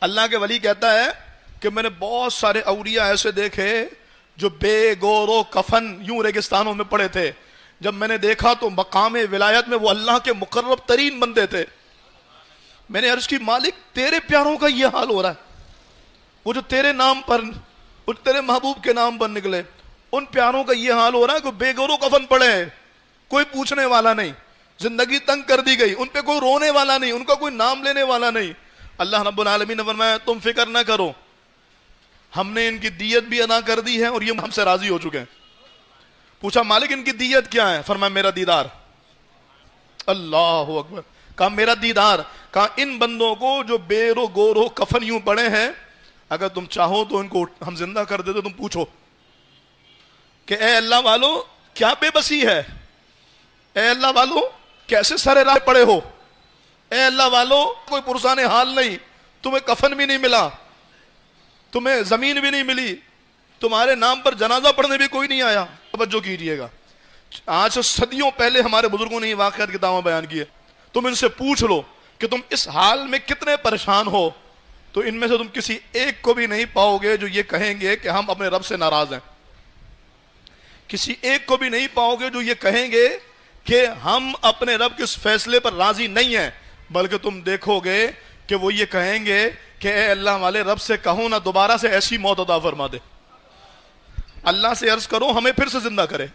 اللہ کے ولی کہتا ہے کہ میں نے بہت سارے اولیاء ایسے دیکھے جو بے گور و کفن یوں ریگستانوں میں پڑے تھے. جب میں نے دیکھا تو مقام ولایت میں وہ اللہ کے مقرب ترین بندے تھے. میں نے عرض کی مالک تیرے پیاروں کا یہ حال ہو رہا ہے, وہ جو تیرے نام پر تیرے محبوب کے نام پر نکلے, ان پیاروں کا یہ حال ہو رہا ہے کہ بے گور و کفن پڑے ہیں, کوئی پوچھنے والا نہیں, زندگی تنگ کر دی گئی, ان پہ کوئی رونے والا نہیں, ان کا کوئی نام لینے والا نہیں. اللہ رب العالمین نے فرمایا تم فکر نہ کرو, ہم نے ان کی دیت بھی ادا کر دی ہے اور یہ ہم سے راضی ہو چکے ہیں. پوچھا مالک ان کی دیت کیا ہے؟ فرمایا میرا دیدار. اللہ اکبر. کہا میرا دیدار. کہا ان بندوں کو جو بے رو گورو کفن یوں پڑے ہیں, اگر تم چاہو تو ان کو ہم زندہ کر دیتے. تم پوچھو کہ اے اللہ والو کیا بے بسی ہے, اے اللہ والو کیسے سارے راہ پڑے ہو, اے اللہ والو کوئی پرسان حال نہیں, تمہیں کفن بھی نہیں ملا, تمہیں زمین بھی نہیں ملی, تمہارے نام پر جنازہ پڑھنے بھی کوئی نہیں آیا. توجہ کیجئے گا, آج سے صدیوں پہلے ہمارے بزرگوں نے یہ واقعات کی دعویٰ بیان کیے. تم ان سے پوچھ لو کہ تم اس حال میں کتنے پریشان ہو, تو ان میں سے تم کسی ایک کو بھی نہیں پاؤ گے جو یہ کہیں گے کہ ہم اپنے رب سے ناراض ہیں. کسی ایک کو بھی نہیں پاؤ گے جو یہ کہیں گے کہ ہم اپنے رب کے اس فیصلے پر راضی نہیں ہیں, بلکہ تم دیکھو گے کہ وہ یہ کہیں گے کہ اے اللہ والے رب سے کہو نا دوبارہ سے ایسی موت عطا فرما دے. اللہ سے عرض کرو ہمیں پھر سے زندہ کرے,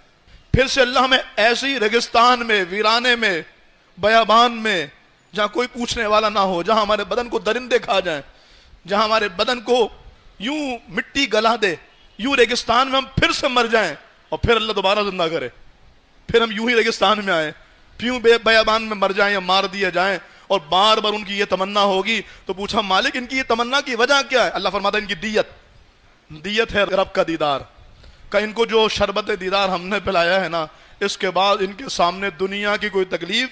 پھر سے اللہ ہمیں ایسی ریگستان میں, ویرانے میں, بیابان میں, جہاں کوئی پوچھنے والا نہ ہو, جہاں ہمارے بدن کو درندے کھا جائیں, جہاں ہمارے بدن کو یوں مٹی گلا دے, یوں ریگستان میں ہم پھر سے مر جائیں اور پھر اللہ دوبارہ زندہ کرے, پھر ہم یوں ہی ریگستان میں آئیں, پیوں بیابان میں مر جائیں یا مار دیے جائیں, اور بار بار ان کی یہ تمنا ہوگی. تو پوچھا مالک ان کی یہ تمنا کی وجہ کیا ہے؟ اللہ فرماتا ہے ان کی دیت ہے رب کا دیدار. کہ ان کو جو شربت دیدار ہم نے پلایا ہے نا, اس کے بعد ان کے سامنے دنیا کی کوئی تکلیف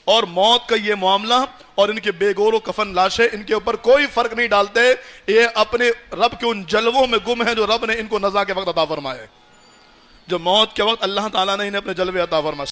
اور موت کا یہ معاملہ اور ان کے بے گور و کفن لاشیں ان کے اوپر کوئی فرق نہیں ڈالتے. یہ اپنے رب کے ان جلووں میں گم ہیں جو رب نے ان کو نزا کے وقت عطا فرمائے, جو موت کے وقت اللہ تعالیٰ نے انہیں اپنے جلوے عطا فرمائے.